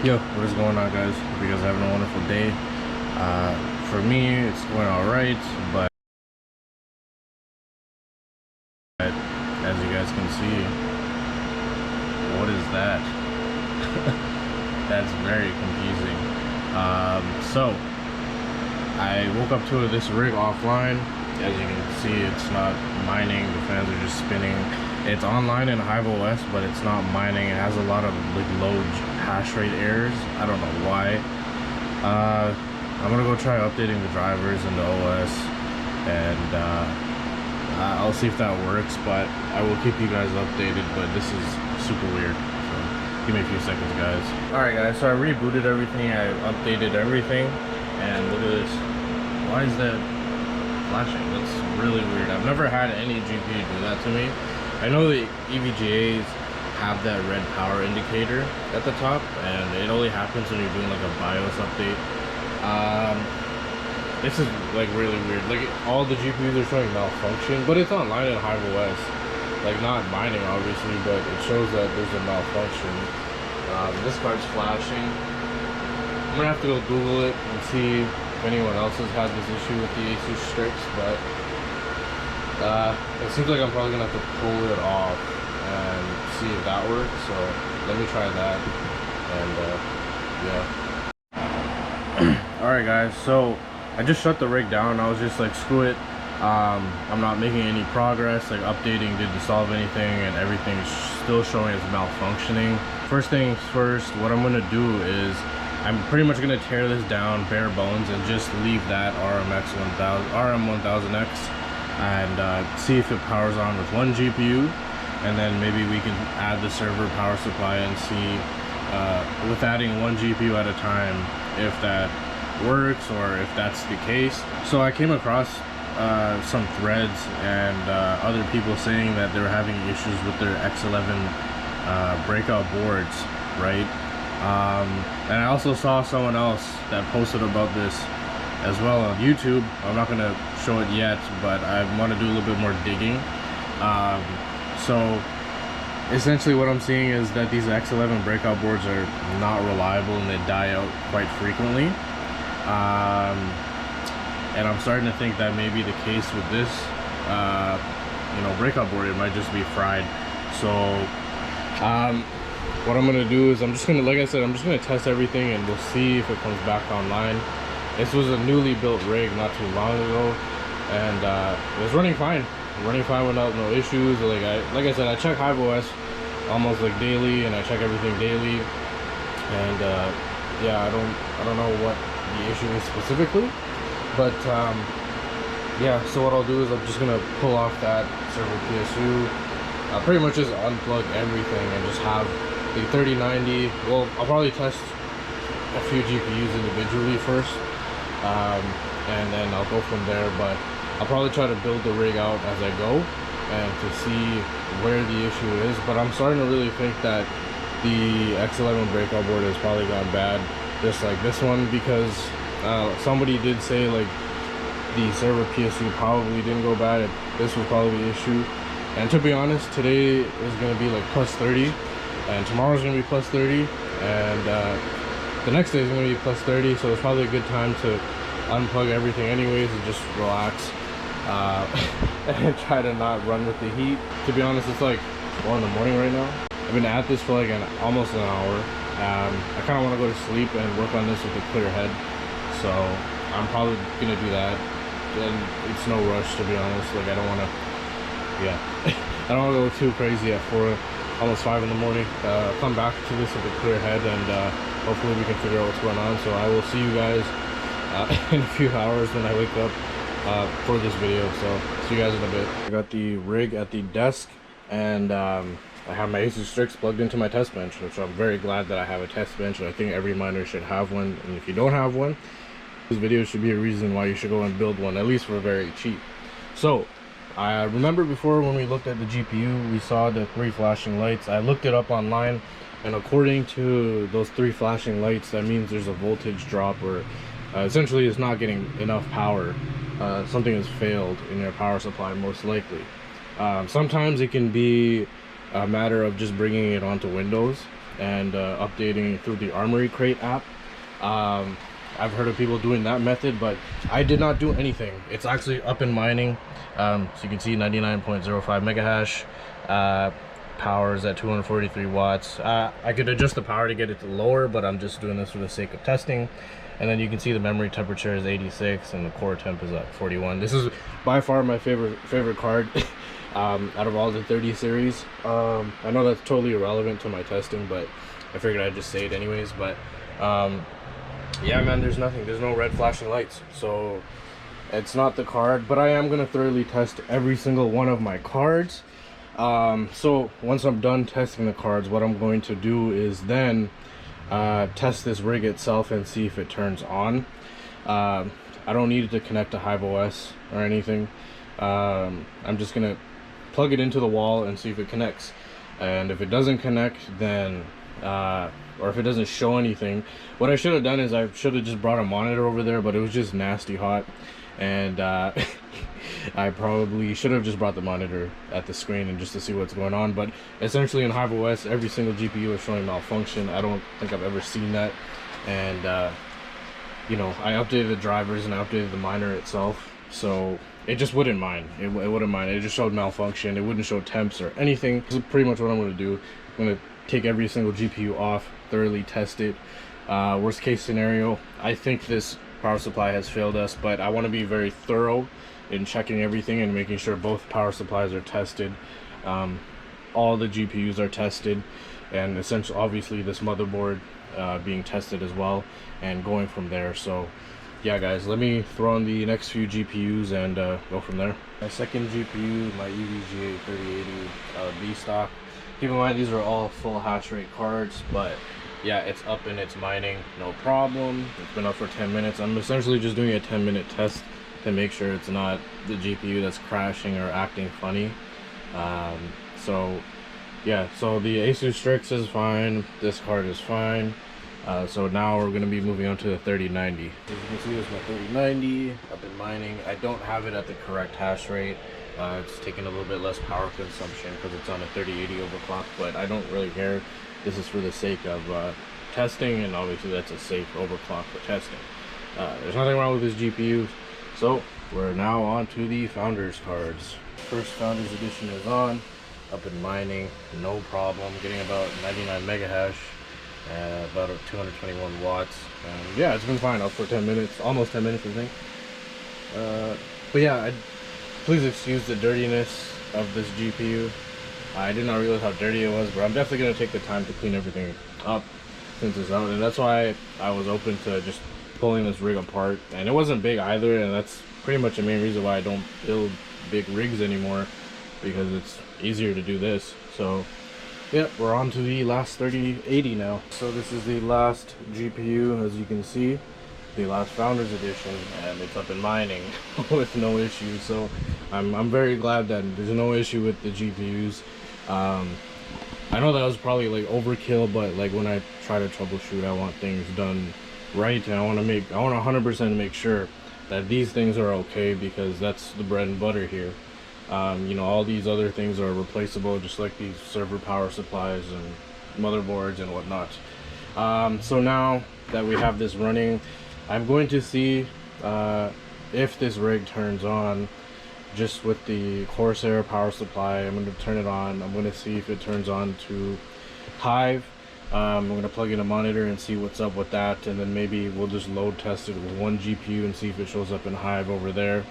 Yo, what is going on, guys? Hope you guys are having a wonderful day. For me, it's going all right, but as you guys can see, what is that? That's very confusing. So I woke up to this rig offline. As you can see, it's not mining. The fans are just spinning. It's online in Hive OS, but it's not mining. It has a lot of like low hash rate errors. I don't know why. I'm gonna go try updating the drivers in the OS, and I'll see if that works. But I will keep you guys updated. But this is super weird. So give me a few seconds, guys. All right, guys. So I rebooted everything. I updated everything, and look at this. Why is that flashing? That's really weird. I've never had any GPU do that to me. I know the EVGAs have that red power indicator at the top, and it only happens when you're doing like a BIOS update. This is like really weird. Like all the GPUs are showing malfunction, but it's online in Hive OS. Like not mining obviously, but it shows that there's a malfunction. This card's flashing. I'm gonna have to go Google it and see if anyone else has had this issue with the Asus Strix, but it seems like I'm probably gonna have to pull it off and see if that works. So let me try that, and yeah. All right, guys. So I just shut the rig down. I was just like, screw it. I'm not making any progress. Like updating didn't solve anything, and everything's still showing as malfunctioning. First things first, what I'm gonna do is I'm pretty much gonna tear this down bare bones and just leave that RM1000X and see if it powers on with one GPU, and then maybe we can add the server power supply and see with adding one GPU at a time if that works or if that's the case. So I came across some threads and other people saying that they were having issues with their X11 breakout boards, right? And I also saw someone else that posted about this as well on YouTube. I'm not gonna show it yet, but I want to do a little bit more digging. So essentially what I'm seeing is that these X11 breakout boards are not reliable and they die out quite frequently. And I'm starting to think that may be the case with this breakout board. It might just be fried. So what I'm gonna do is I'm just gonna test everything and we'll see if it comes back online. This was a newly built rig not too long ago, and it was running fine without no issues. Like I said, I check Hive OS almost like daily, and I check everything daily, and yeah, I don't know what the issue is specifically, but yeah. So what I'll do is I'm just gonna pull off that server PSU, pretty much just unplug everything and just have the 3090. Well, I'll probably test a few GPUs individually first, and then I'll go from there. But I'll probably try to build the rig out as I go and to see where the issue is. But I'm starting to really think that the X11 breakout board has probably gone bad, just like this one, because somebody did say like the server PSU probably didn't go bad. This was probably the issue. And to be honest, today is going to be like plus 30, and tomorrow's going to be plus 30, and the next day is going to be plus 30. So it's probably a good time to unplug everything anyways and just relax and try to not run with the heat. To be honest, it's like 1 in the morning right now. I've been at this for like almost an hour. I kind of want to go to sleep and work on this with a clear head, so I'm probably gonna do that. And it's no rush, to be honest. Like I don't want to, yeah, I don't want to go too crazy at 4, almost 5 in the morning. Come back to this with a clear head, and hopefully we can figure out what's going on. So I will see you guys in a few hours when I wake up for this video. So see you guys in a bit. I got the rig at the desk, and I have my Asus Strix plugged into my test bench, which I'm very glad that I have a test bench, and I think every miner should have one. And if you don't have one, this video should be a reason why you should go and build one, at least for very cheap. So I remember before when we looked at the GPU, we saw the 3 flashing lights. I looked it up online, and according to those 3 flashing lights, that means there's a voltage drop, or essentially it's not getting enough power. Something has failed in your power supply, most likely. Sometimes it can be a matter of just bringing it onto Windows. and updating through the Armory Crate app. I've heard of people doing that method, but I did not do anything. It's actually up and mining. So you can see 99.05 megahash. Power is at 243 watts. I could adjust the power to get it to lower, but I'm just doing this for the sake of testing. And then you can see the memory temperature is 86 and the core temp is at 41. This is by far my favorite card out of all the 30 series. I know that's totally irrelevant to my testing, but I figured I'd just say it anyways. But yeah, man, there's no red flashing lights, so it's not the card. But I am gonna thoroughly test every single one of my cards. So once I'm done testing the cards, what I'm going to do is then test this rig itself and see if it turns on. I don't need it to connect to Hive OS or anything. I'm just gonna plug it into the wall and see if it connects, and if it doesn't connect, then or if it doesn't show anything, what I should have done is I should have just brought a monitor over there, but it was just nasty hot, and I probably should have just brought the monitor at the screen and just to see what's going on. But essentially in Hive OS, every single GPU is showing malfunction. I don't think I've ever seen that. And you know, I updated the drivers and I updated the miner itself, so it just wouldn't mind. It wouldn't mind. It just showed malfunction. It wouldn't show temps or anything. This is pretty much what I'm going to do. I'm going to take every single GPU off, thoroughly test it. Worst case scenario, I think this power supply has failed us, but I want to be very thorough in checking everything and making sure both power supplies are tested. All the GPUs are tested, and essentially obviously this motherboard being tested as well, and going from there. So yeah guys, let me throw on the next few GPUs and go from there. My second GPU, my EVGA 3080 B stock. Keep in mind these are all full hash rate cards, but yeah, it's up and it's mining, no problem. It's been up for 10 minutes. I'm essentially just doing a 10-minute test to make sure it's not the GPU that's crashing or acting funny. So yeah, so the Asus Strix is fine, this card is fine. So now we're going to be moving on to the 3090. As you can see, this is my 3090 up and mining. I don't have it at the correct hash rate. It's taking a little bit less power consumption because it's on a 3080 overclock, but I don't really care. This is for the sake of testing, and obviously that's a safe overclock for testing. There's nothing wrong with this GPU. So we're now on to the Founders cards. First Founders edition is on, up and mining, no problem. Getting about 99 megahash, about 221 watts. Yeah, it's been fine, up for 10 minutes, almost 10 minutes I think. But yeah, please excuse the dirtiness of this GPU. I did not realize how dirty it was, but I'm definitely going to take the time to clean everything up since it's out, and that's why I was open to just pulling this rig apart. And it wasn't big either, and that's pretty much the main reason why I don't build big rigs anymore, because it's easier to do this. So yeah, we're on to the last 3080 now. So this is the last GPU, as you can see, the last Founders edition, and it's up and mining with no issues. So I'm very glad that there's no issue with the GPUs. I know that was probably like overkill, but like when I try to troubleshoot, I want things done right, and I want 100% make sure that these things are okay, because that's the bread and butter here. You know, all these other things are replaceable, just like these server power supplies and motherboards and whatnot. So now that we have this running, I'm going to see if this rig turns on just with the Corsair power supply. I'm going to turn it on. I'm going to see if it turns on to Hive. I'm going to plug in a monitor and see what's up with that, and then maybe we'll just load test it with one GPU and see if it shows up in Hive over there.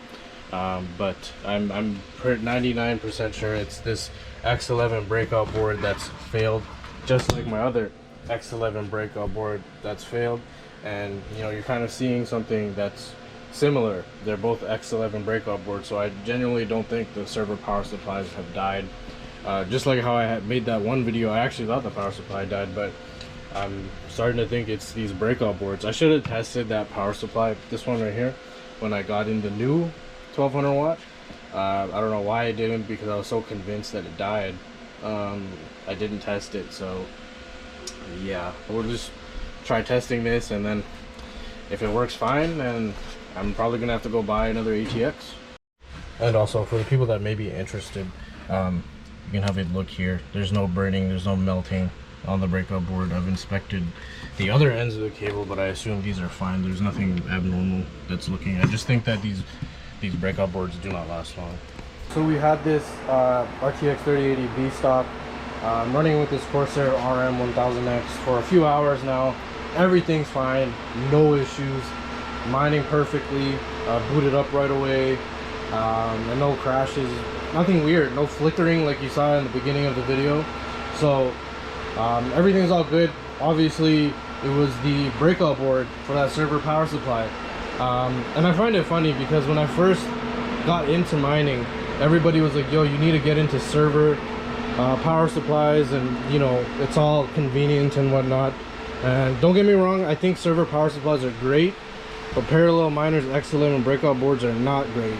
But I'm 99% sure it's this X11 breakout board that's failed, just like my other X11 breakout board that's failed. And you know, you're kind of seeing something that's similar. They're both X11 breakout boards, so I genuinely don't think the server power supplies have died. Just like how I had made that one video, I actually thought the power supply died, but I'm starting to think it's these breakout boards. I should have tested that power supply, this one right here, when I got in the new 1200 watt. I don't know why I didn't, because I was so convinced that it died. I didn't test it, so yeah, we'll just try testing this, and then if it works fine, then I'm probably gonna have to go buy another ATX. And also, for the people that may be interested, you can have a look here. There's no burning, there's no melting. on the breakout board. I've inspected the other ends of the cable, but I assume these are fine. There's nothing abnormal that's looking. I just think that these breakout boards do not last long. So we had this RTX 3080 stock. I'm running with this Corsair RM 1000X for a few hours now. Everything's fine, no issues, mining perfectly, booted up right away, and no crashes, nothing weird, no flickering like you saw in the beginning of the video. So everything's all good. Obviously it was the breakout board for that server power supply, and I find it funny because when I first got into mining, everybody was like, yo, you need to get into server power supplies, and you know, it's all convenient and whatnot. And don't get me wrong, I think server power supplies are great, but parallel miners, X11 breakout boards are not great.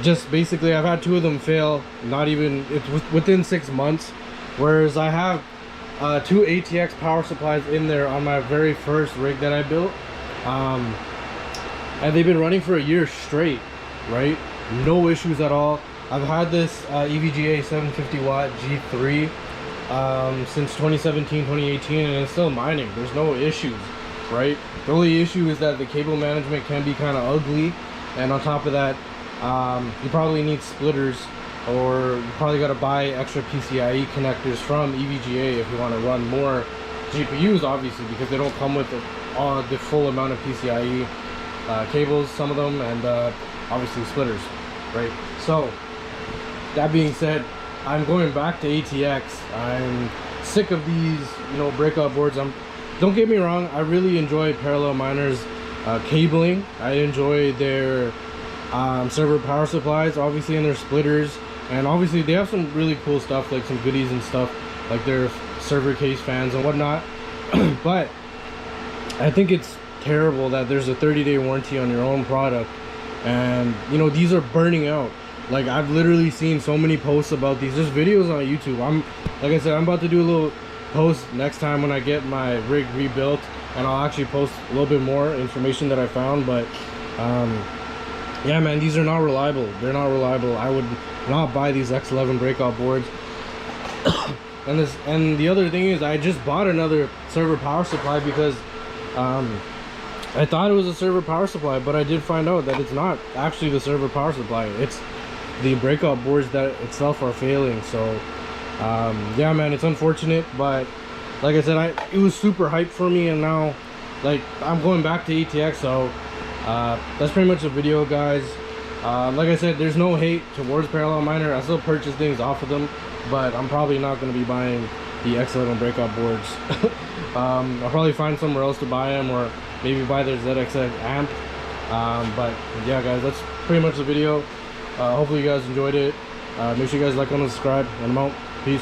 Just basically, I've had 2 of them fail, not even, it's within 6 months, whereas I have 2 ATX power supplies in there on my very first rig that I built, and they've been running for a year straight, right? No issues at all. I've had this EVGA 750 watt G3 since 2017, 2018, and it's still mining. There's no issues, right? The only issue is that the cable management can be kind of ugly, and on top of that, you probably need splitters, or you probably got to buy extra PCIe connectors from EVGA if you want to run more GPUs, obviously, because they don't come with the full amount of PCIe cables, some of them, and obviously splitters, right? So that being said, I'm going back to ATX. I'm sick of these, you know, breakout boards. Don't get me wrong, I really enjoy parallel miners cabling. I enjoy their server power supplies, obviously, and their splitters, and obviously they have some really cool stuff, like some goodies and stuff, like their server case fans and whatnot. But I think it's terrible that there's a 30-day warranty on your own product, and you know, these are burning out. Like, I've literally seen so many posts about these. There's videos on YouTube. Like I said, I'm about to do a little post next time when I get my rig rebuilt, and I'll actually post a little bit more information that I found. But yeah, man, these are not reliable. They're not reliable. I would not buy these X11 breakout boards. And the other thing is, I just bought another server power supply because I thought it was a server power supply, but I did find out that it's not actually the server power supply. It's the breakout boards that itself are failing. So yeah, man, it's unfortunate, but like I said, it was super hyped for me, and now, like, I'm going back to ATX. So that's pretty much the video, guys. Like I said, there's no hate towards parallel miner. I still purchase things off of them, but I'm probably not going to be buying the X11 breakout boards. I'll probably find somewhere else to buy them, or maybe buy their ZXX amp. But yeah, guys, that's pretty much the video. Hopefully you guys enjoyed it. Make sure you guys like, comment, subscribe, and I'm out. Peace.